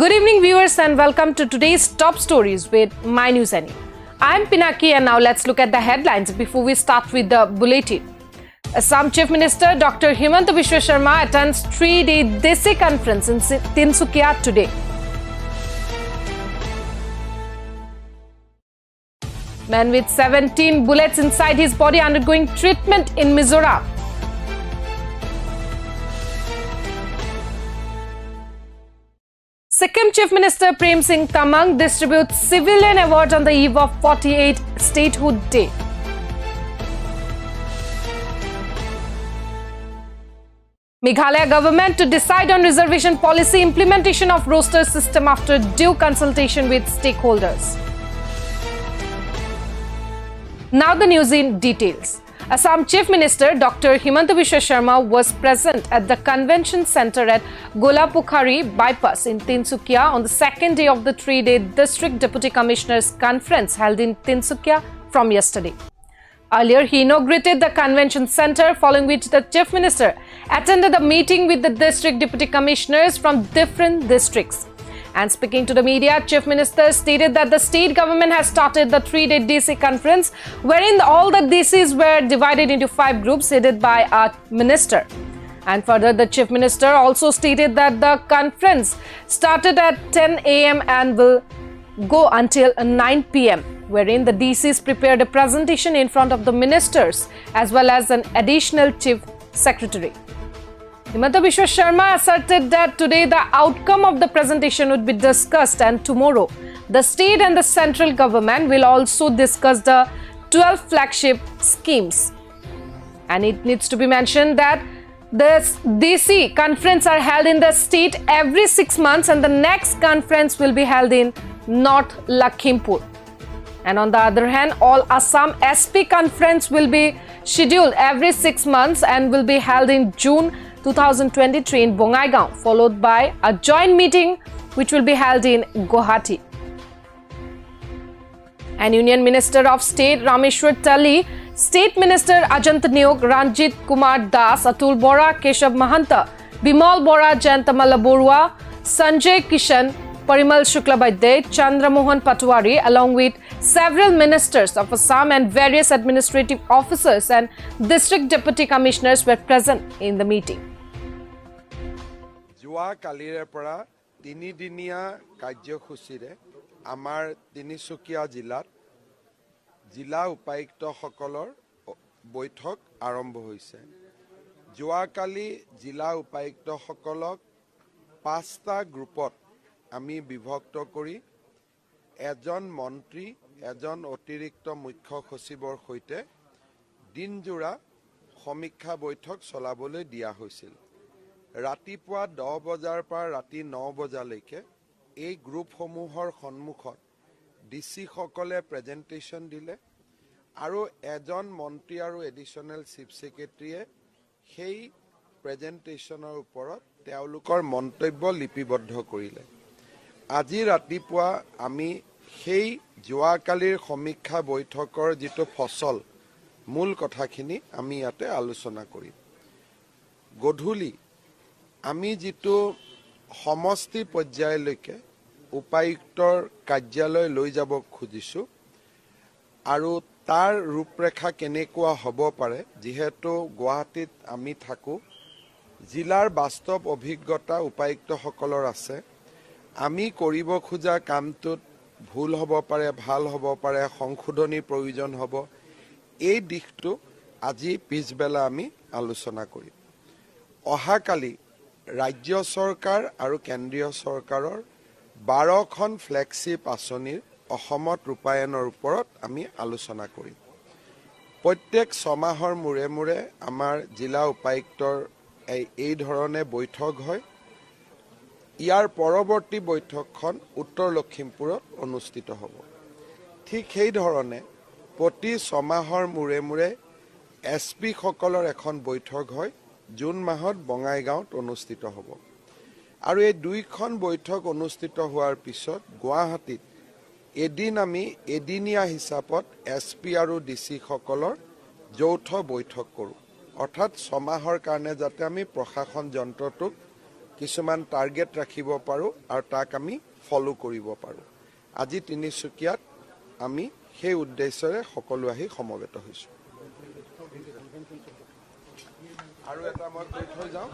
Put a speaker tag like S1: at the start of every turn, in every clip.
S1: Good evening, viewers, and welcome to today's top stories with MyNewsNE. I'm Pinaki, and now let's look at the headlines before we start with the bulletin. Assam Chief Minister Dr. Himanta Biswa Sharma attends 3-day Desi conference in Tinsukia today. Man with 17 bullets inside his body undergoing treatment in Mizoram. Sikkim Chief Minister Prem Singh Tamang distributes civilian award on the eve of 48th Statehood Day. Meghalaya government to decide on reservation policy implementation of roster system after due consultation with stakeholders. Now the news in details. Assam Chief Minister Dr. Himanta Biswa Sharma was present at the convention center at Golapukhari bypass in Tinsukia on the second day of the 3-day District Deputy Commissioners Conference held in Tinsukia from yesterday. Earlier, he inaugurated the convention center, following which the Chief Minister attended a meeting with the District Deputy Commissioners from different districts. And speaking to the media, Chief Minister stated that the state government has started the 3-day DC conference, wherein all the DCs were divided into 5 groups headed by a minister. And further, the Chief Minister also stated that the conference started at 10 a.m. and will go until 9 p.m., wherein the DCs prepared a presentation in front of the ministers as well as an additional Chief Secretary. Himanta Biswa Sharma asserted that today the outcome of the presentation would be discussed, and tomorrow the state and the central government will also discuss the 12 flagship schemes. And it needs to be mentioned that the DC conference are held in the state every 6 months, and the next conference will be held in North Lakhimpur. And on the other hand, all Assam SP conference will be scheduled every 6 months and will be held in June 2023 in Bongaigaon, followed by a joint meeting which will be held in Guwahati. And Union Minister of State Rameshwar Tali, State Minister Ajant Niyog, Ranjit Kumar Das, Atul Bora, Keshav Mahanta, Bimal Bora, Jayantamala Borua, Sanjay Kishan, Parimal Shuklabaide, Chandra Mohan Patwari, along with several ministers of Assam and various administrative officers and district deputy commissioners were present in the meeting.
S2: Joa kalire pora tinidinia karyosure amar Tinisukia jilat jila upayukta sokolor বৈঠক আৰম্ভ হৈছে। যোৱাকালি জিলা উপায়ুক্ত সকলক 5টা গ্ৰুপত আমি বিভক্ত কৰি এজন মন্ত্ৰী এজন অতিৰিক্ত মুখ্য সচিবৰ সৈতে দিনজোৰা সমীক্ষা বৈঠক চলাবলৈ দিয়া হৈছিল। ৰাতিপুৱা 10 বজাৰ পৰা ৰাতি 9 বজালৈকে এই গ্ৰুপসমূহৰ সন্মুখত ডিসি সকলে প্ৰেজেন্টেশন দিলে আৰু এজন মন্ত্ৰী আৰু এডিশনাল চিফ সেক্ৰেটাৰীয়ে সেই প্ৰেজেন্টেশনৰ ওপৰত তেওঁলোকৰ মন্তব্য লিপিবদ্ধ কৰিলে। আজি ৰাতিপুৱা আমি সেই যোৱাকালিৰ সমীক্ষা বৈঠকৰ যেটো ফসল মূল কথাখিনি আমি ইয়াতে আলোচনা কৰিম। গধূলি আমি যেটো সমষ্টি পৰ্যায়লৈকে উপায়ুক্তৰ কাৰ্যালয় লৈ যাব খুজিছো আৰু তাৰ ৰূপৰেখা কেনেকুৱা হ'ব পাৰে, যেহেতু গুৱাহাটীত আমি থাকো, জিলাৰ বাস্তৱ অভিজ্ঞতা উপায়ুক্ত সকলৰ আছে। আমি কৰিব খোজা কামটোত ভুল হ'ব পাৰে, ভাল হ'ব পাৰে, সংশোধনী প্ৰয়োজন হ'ব, এই দিশটো আজি পিছবেলা আমি আলোচনা কৰিম। অহাকালি ৰাজ্য চৰকাৰ আৰু কেন্দ্ৰীয় চৰকাৰৰ 12খন ফ্লেগশ্বিপ আঁচনিৰ অসমত ৰূপায়ণৰ ওপৰত আমি আলোচনা কৰিম। প্ৰত্যেক 6 মাহৰ মূৰে মূৰে আমাৰ জিলা উপায়ুক্তৰ এই ধৰণে বৈঠক হয়। ইয়াৰ পৰৱৰ্তী বৈঠকখন উত্তৰ লখিমপুৰত অনুষ্ঠিত হ'ব। ঠিক সেই ধৰণে প্ৰতি 6 মাহৰ মূৰে মূৰে এছপি সকলৰ এখন বৈঠক হয়, জুন মাহত বঙাইগাঁৱত অনুষ্ঠিত হ'ব। আৰু এই দুইখন বৈঠক অনুষ্ঠিত হোৱাৰ পিছত গুৱাহাটীত এদিন আমি এদিনীয়া হিচাপত এছপি আৰু ডিসি সকলৰ যৌথ বৈঠক কৰোঁ। অৰ্থাৎ 6 মাহৰ কাৰণে যাতে আমি প্ৰশাসন যন্ত্ৰটোক কিছুমান টাৰ্গেট ৰাখিব পাৰোঁ আৰু তাক আমি ফলো কৰিব পাৰোঁ। আজি তিনিচুকীয়াত আমি সেই উদ্দেশ্যৰে সকলো আহি সমবেত হৈছোঁ। আৰু এটা মই কৈ থৈ যাওঁ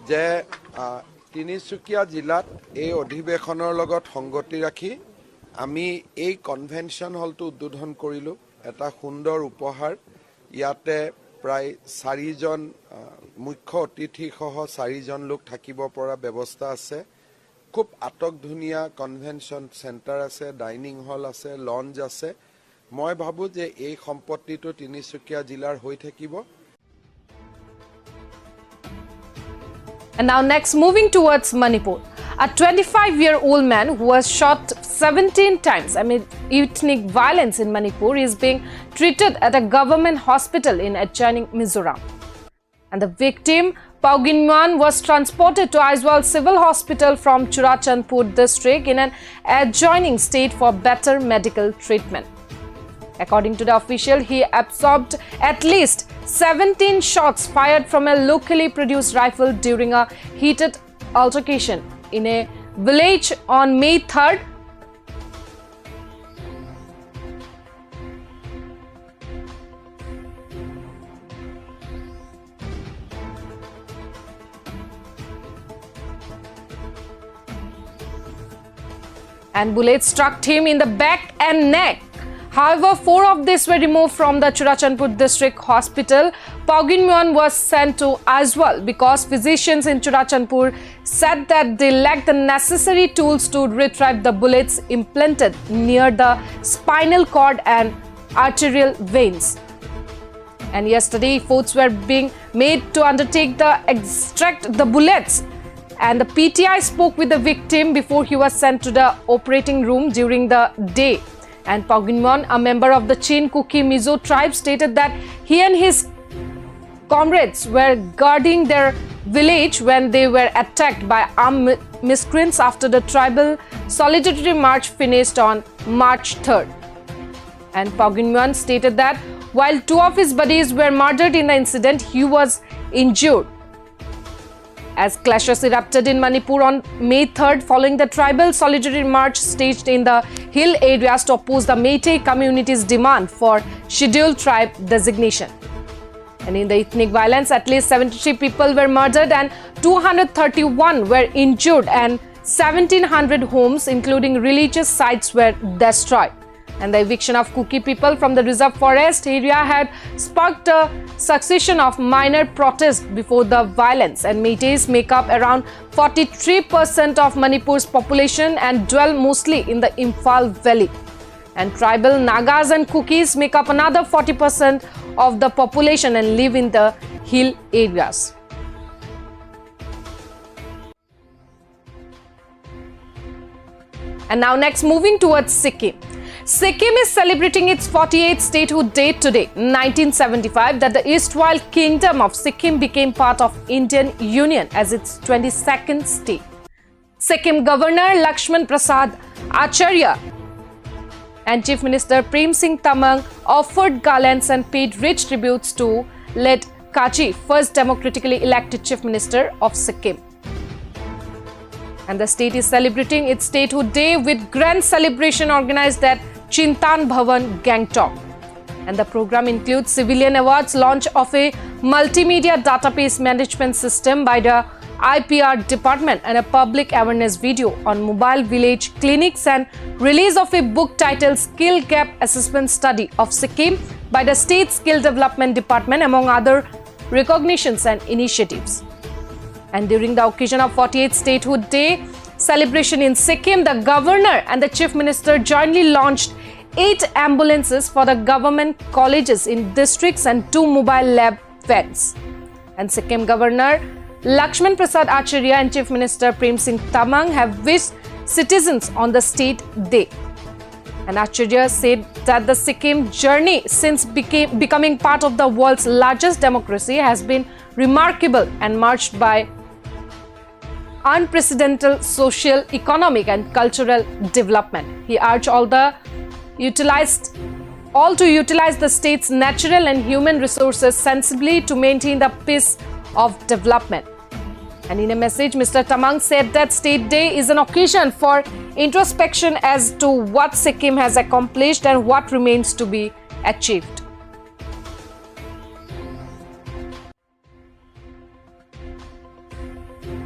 S2: যে তিনিচুকীয়া জিলাত এই অধিৱেশনৰ লগত সংগতি ৰাখি আমি এই কনভেনশ্যন হলটো উদ্বোধন কৰিলোঁ। এটা সুন্দৰ উপহাৰ। ইয়াতে প্ৰায় 4জন মুখ্য অতিথিসহ 4জন লোক থাকিব পৰা ব্যৱস্থা আছে। খুব আটকধুনীয়া কনভেনশ্যন চেণ্টাৰ আছে, ডাইনিং হল আছে, লঞ্চ আছে। মই ভাবোঁ যে এই সম্পত্তিটো তিনিচুকীয়া জিলাৰ হৈ থাকিব।
S1: And now next, moving towards Manipur. A 25-year-old man who was shot 17 times amid ethnic violence in Manipur is being treated at a government hospital in adjoining Mizoram. And the victim, 𝐋𝐈𝐕𝐄, was transported to Aizawl Civil Hospital from Churachandpur district in an adjoining state for better medical treatment. According to the official, he absorbed at least 17 shots fired from a locally produced rifle during a heated altercation in a village on May 3rd. And bullets struck him in the back and neck. However, 4 of these were removed from the Churachandpur district hospital. 𝐋𝐈𝐕𝐄 was sent to Aizawl because physicians in Churachandpur said that they lacked the necessary tools to retrieve the bullets implanted near the spinal cord and arterial veins. And yesterday, efforts were being made to undertake the extract the bullets. And the PTI spoke with the victim before he was sent to the operating room during the day. And 𝐋𝐈𝐕𝐄, a member of the Chin Kuki Mizo tribe, stated that he and his comrades were guarding their village when they were attacked by armed miscreants after the tribal solidarity march finished on March 3rd. And 𝐋𝐈𝐕𝐄 stated that while 2 of his buddies were murdered in the incident, he was injured. As clashes erupted in Manipur on May 3rd following the tribal solidarity march staged in the hill areas to oppose the Meitei community's demand for scheduled tribe designation. And in the ethnic violence, at least 73 people were murdered and 231 were injured, and 1,700 homes, including religious sites, were destroyed. And the eviction of Kuki people from the reserve forest area had sparked a succession of minor protests before the violence. And Meiteis make up around 43% of Manipur's population and dwell mostly in the Imphal Valley. And tribal Nagas and Kukis make up another 40% of the population and live in the hill areas. And now next, moving towards Sikkim. Sikkim is celebrating its 48th statehood day today. In 1975, that the erstwhile kingdom of Sikkim became part of Indian Union as its 22nd state. Sikkim Governor Lakshman Prasad Acharya and Chief Minister Prem Singh Tamang offered garlands and paid rich tributes to late Kachi, first democratically elected Chief Minister of Sikkim. And the state is celebrating its statehood day with grand celebration organized at Chintan Bhavan, Gangtok. And the program includes civilian awards, launch of a multimedia database management system by the IPR department, and a public awareness video on mobile village clinics, and release of a book titled Skill Gap Assessment Study of Sikkim by the State Skill Development Department, among other recognitions and initiatives. And during the occasion of 48th Statehood Day celebration in Sikkim, the governor and the chief minister jointly launched 8 ambulances for the government colleges in districts and 2 mobile lab vans. And Sikkim Governor Lakshman Prasad Acharya and Chief Minister Prem Singh Tamang have wished citizens on the state day. And Acharya said that the Sikkim journey since becoming part of the world's largest democracy has been remarkable and marked by unprecedented social, economic and cultural development. He urged all to utilize the state's natural and human resources sensibly to maintain the pace of development. And in a message, Mr. Tamang said that State Day is an occasion for introspection as to what Sikkim has accomplished and what remains to be achieved.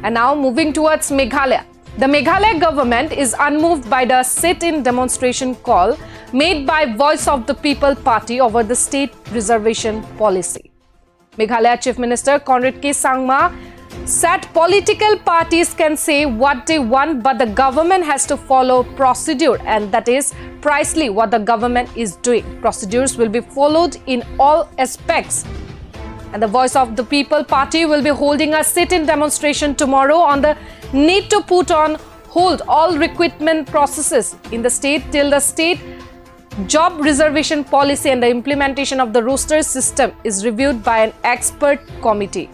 S1: And now moving towards Meghalaya. The Meghalaya government is unmoved by the sit-in demonstration call made by Voice of the People Party over the state reservation policy. Meghalaya Chief Minister Conrad K. Sangma said political parties can say what they want, but the government has to follow procedure, and that is precisely what the government is doing. Procedures will be followed in all aspects. And the Voice of the People Party will be holding a sit-in demonstration tomorrow on the need to put on hold all recruitment processes in the state till the state job reservation policy and the implementation of the roster system is reviewed by an expert committee.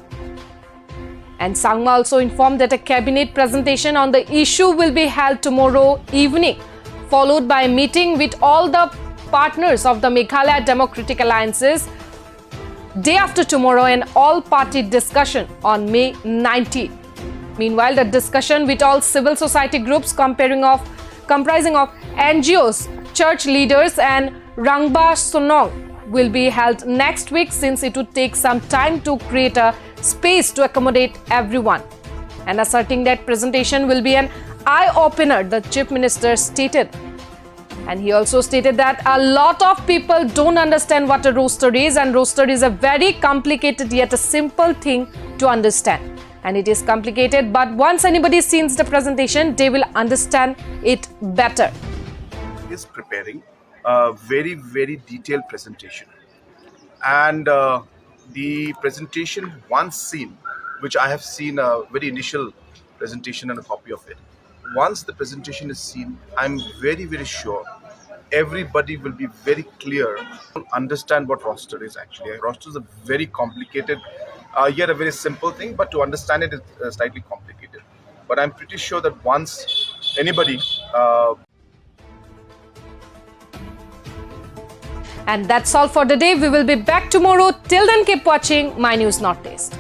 S1: And Sangma also informed that a cabinet presentation on the issue will be held tomorrow evening, followed by a meeting with all the partners of the Meghalaya Democratic Alliances day after tomorrow, and all-party discussion on May 19. Meanwhile, the discussion with all civil society groups comprising of NGOs, church leaders and Rangba Sonong will be held next week, since it would take some time to create a space to accommodate everyone. And asserting that presentation will be an eye-opener, the Chief Minister stated. And he also stated that a lot of people don't understand what a roster is, and roster is a very complicated yet a simple thing to understand. And it is complicated, but once anybody sees the presentation, they will understand it better.
S3: Is preparing a very, very detailed presentation. And the presentation once seen, which I have seen a very initial presentation and a copy of it. Once the presentation is seen, I'm very, very sure everybody will be very clear to understand what roster is actually. Roster is a very complicated, yet a very simple thing, but to understand it is slightly complicated. But I'm pretty sure that once anybody
S1: And that's all for the day. We will be back tomorrow. Till then, keep watching My News Northeast.